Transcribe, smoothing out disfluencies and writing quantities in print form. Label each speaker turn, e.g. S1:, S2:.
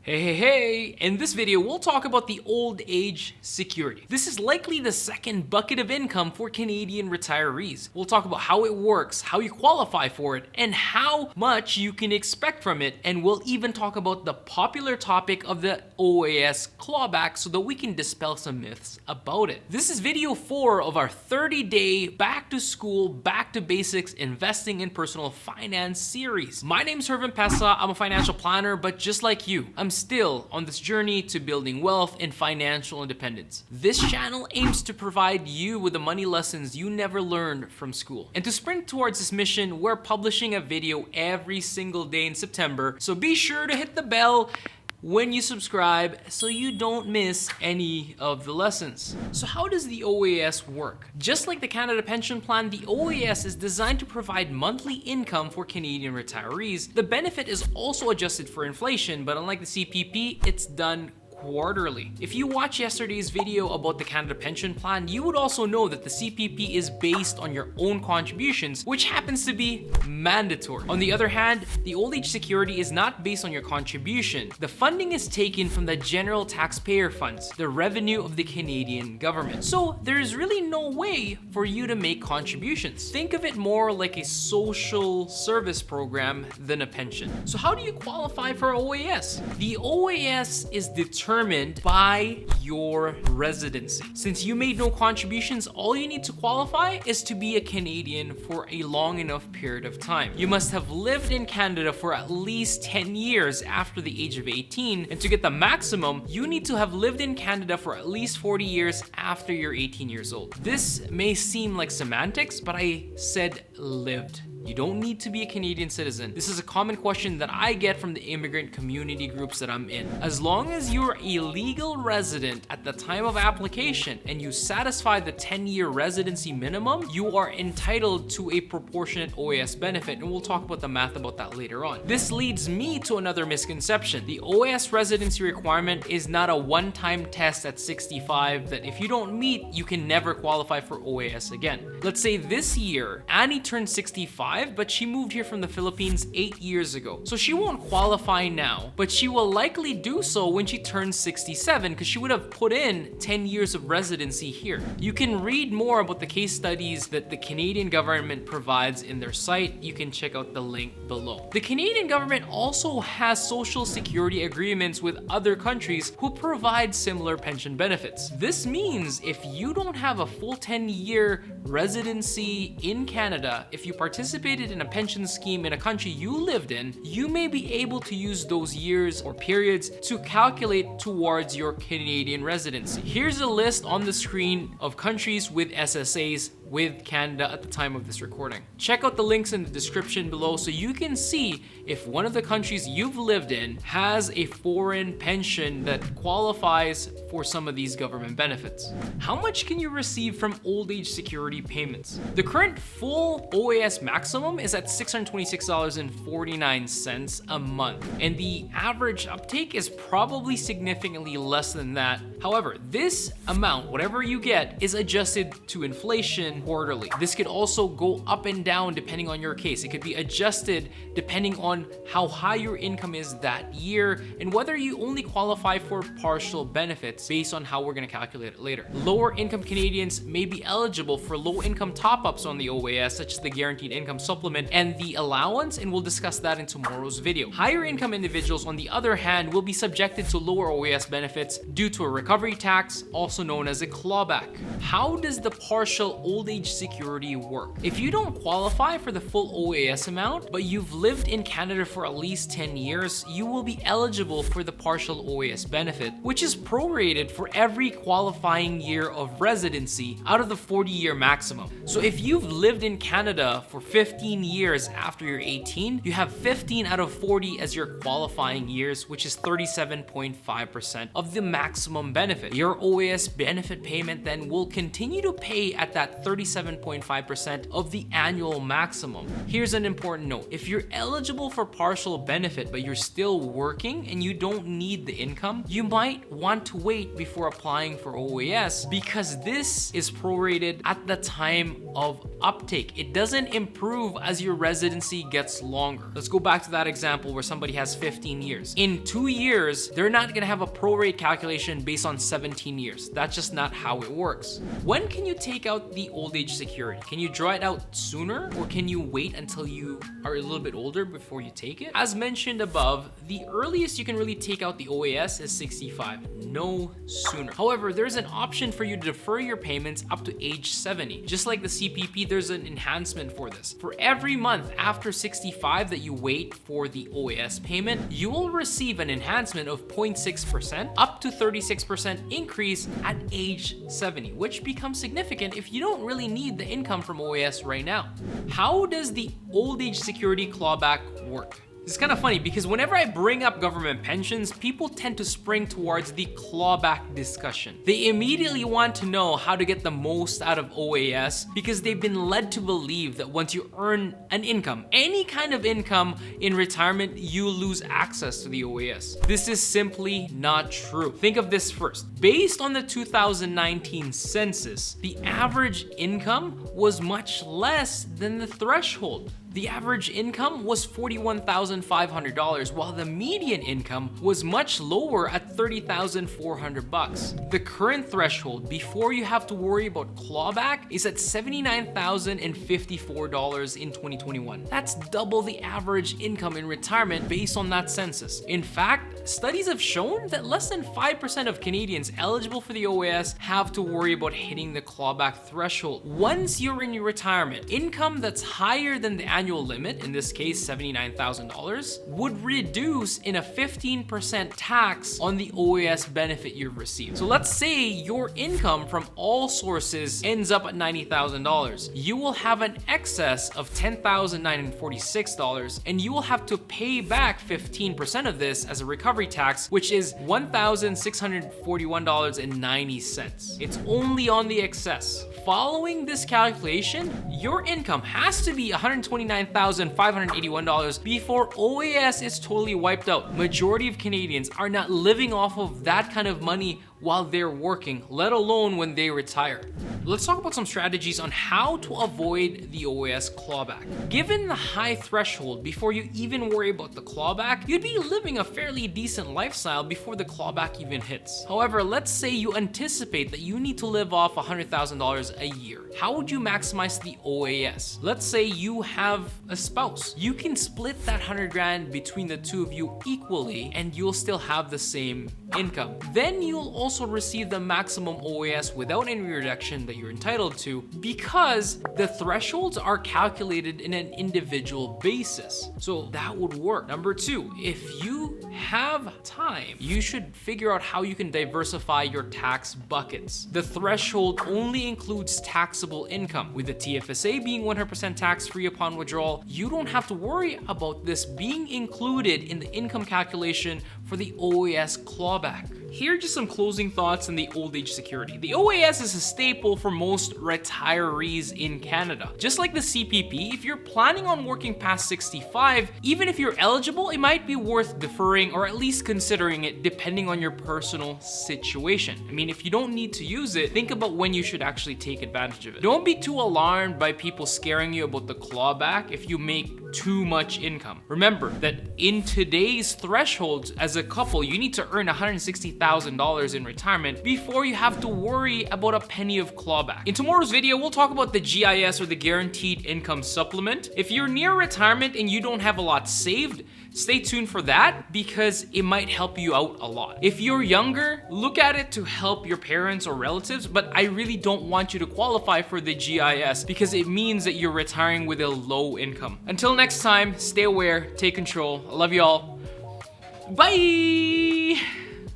S1: Hey, in this video, we'll talk about the old age security. This is likely the second bucket of income for Canadian retirees. We'll talk about how it works, how you qualify for it, and how much you can expect from it. And we'll even talk about the popular topic of the OAS clawback so that we can dispel some myths about it. This is video 4 of our 30-day back to school, back to basics investing in personal finance series. My name's Hervin Pesa. I'm a financial planner, but just like you, I'm still on this journey to building wealth and financial independence. This channel aims to provide you with the money lessons you never learned from school. And to sprint towards this mission, we're publishing a video every single day in September. So be sure to hit the bell when you subscribe so you don't miss any of the lessons. So how does the OAS work? Just like the Canada Pension Plan, the OAS is designed to provide monthly income for Canadian retirees. The benefit is also adjusted for inflation, but unlike the CPP, it's done quarterly. If you watched yesterday's video about the Canada Pension Plan, you would also know that the CPP is based on your own contributions, which happens to be mandatory. On the other hand, the old age security is not based on your contribution. The funding is taken from the general taxpayer funds, the revenue of the Canadian government. So there's really no way for you to make contributions. Think of it more like a social service program than a pension. So how do you qualify for OAS? The OAS is determined by your residency. Since you made no contributions, all you need to qualify is to be a Canadian for a long enough period of time. You must have lived in Canada for at least 10 years after the age of 18, and to get the maximum, you need to have lived in Canada for at least 40 years after you're 18 years old. This may seem like semantics, but I said lived. You don't need to be a Canadian citizen. This is a common question that I get from the immigrant community groups that I'm in. As long as you're a legal resident at the time of application and you satisfy the 10-year residency minimum, you are entitled to a proportionate OAS benefit, and we'll talk about the math about that later on. This leads me to another misconception. The OAS residency requirement is not a one-time test at 65 that if you don't meet, you can never qualify for OAS again. Let's say this year, Annie turned 65, but she moved here from the Philippines 8 years ago. So she won't qualify now, but she will likely do so when she turns 67 because she would have put in 10 years of residency here. You can read more about the case studies that the Canadian government provides in their site. You can check out the link below. The Canadian government also has social security agreements with other countries who provide similar pension benefits. This means if you don't have a full 10-year residency in Canada, if you participated in a pension scheme in a country you lived in, you may be able to use those years or periods to calculate towards your Canadian residency. Here's a list on the screen of countries with SSAs with Canada at the time of this recording. Check out the links in the description below so you can see if one of the countries you've lived in has a foreign pension that qualifies for some of these government benefits. How much can you receive from old age security payments? The current full OAS maximum is at $626.49 a month, and the average uptake is probably significantly less than that. However, this amount, whatever you get, is adjusted to inflation quarterly. This could also go up and down depending on your case. It could be adjusted depending on how high your income is that year and whether you only qualify for partial benefits based on how we're going to calculate it later. Lower income Canadians may be eligible for low income top-ups on the OAS, such as the guaranteed income supplement and the allowance, and we'll discuss that in tomorrow's video. Higher income individuals, on the other hand, will be subjected to lower OAS benefits due to a recovery tax, also known as a clawback. How does the partial old age security work? If you don't qualify for the full OAS amount, but you've lived in Canada for at least 10 years, you will be eligible for the partial OAS benefit, which is prorated for every qualifying year of residency out of the 40-year maximum. So if you've lived in Canada for 15 years after you're 18, you have 15 out of 40 as your qualifying years, which is 37.5% of the maximum benefit. Your OAS benefit payment then will continue to pay at that 37.5% of the annual maximum. Here's an important note. If you're eligible for partial benefit, but you're still working and you don't need the income, you might want to wait before applying for OAS because this is prorated at the time of uptake. It doesn't improve as your residency gets longer. Let's go back to that example where somebody has 15 years. In 2 years, they're not gonna have a prorate calculation based on 17 years. That's just not how it works. When can you take out the old age security? Can you draw it out sooner, or can you wait until you are a little bit older before you take it? As mentioned above, the earliest you can really take out the OAS is 65, no sooner. However, there's an option for you to defer your payments up to age 70. Just like the CPP, there's an enhancement for this. For every month after 65 that you wait for the OAS payment, you will receive an enhancement of 0.6% up to 36% increase at age 70, which becomes significant if you don't really need the income from OAS right now. How does the old age security clawback work? It's kind of funny because whenever I bring up government pensions, people tend to spring towards the clawback discussion. They immediately want to know how to get the most out of OAS because they've been led to believe that once you earn an income, any kind of income in retirement, you lose access to the OAS. This is simply not true. Think of this first. Based on the 2019 census, the average income was much less than the threshold. The average income was $41,500, while the median income was much lower at $30,400. The current threshold before you have to worry about clawback is at $79,054 in 2021. That's double the average income in retirement based on that census. In fact, studies have shown that less than 5% of Canadians eligible for the OAS have to worry about hitting the clawback threshold. Once you're in your retirement, income that's higher than the annual limit, in this case $79,000, would reduce in a 15% tax on the OAS benefit you've received. So let's say your income from all sources ends up at $90,000. You will have an excess of $10,946, and you will have to pay back 15% of this as a recovery tax, which is $1,641.90. It's only on the excess. Following this calculation, your income has to be $129,581 before OAS is totally wiped out. Majority of Canadians are not living off of that kind of money while they're working, let alone when they retire. Let's talk about some strategies on how to avoid the OAS clawback. Given the high threshold before you even worry about the clawback, you'd be living a fairly decent lifestyle before the clawback even hits. However, let's say you anticipate that you need to live off $100,000 a year. How would you maximize the OAS? Let's say you have a spouse. You can split that 100 grand between the two of you equally and you'll still have the same income. Then you'll also receive the maximum OAS without any reduction that you're entitled to because the thresholds are calculated in an individual basis. So that would work. Number two, if you have time, you should figure out how you can diversify your tax buckets. The threshold only includes taxable income. With the TFSA being 100% tax-free upon withdrawal, you don't have to worry about this being included in the income calculation for the OAS clawback. Here are just some closing thoughts on the old age security. The OAS is a staple for most retirees in Canada. Just like the CPP, if you're planning on working past 65, even if you're eligible, it might be worth deferring or at least considering it depending on your personal situation. I mean, if you don't need to use it, think about when you should actually take advantage of it. Don't be too alarmed by people scaring you about the clawback if you make too much income. Remember that in today's thresholds as a couple, you need to earn $160,000 in retirement before you have to worry about a penny of clawback. In tomorrow's video, we'll talk about the GIS or the Guaranteed Income Supplement. If you're near retirement and you don't have a lot saved, stay tuned for that because it might help you out a lot. If you're younger, look at it to help your parents or relatives, but I really don't want you to qualify for the GIS because it means that you're retiring with a low income. Until next time, stay aware, take control. I love you all. Bye!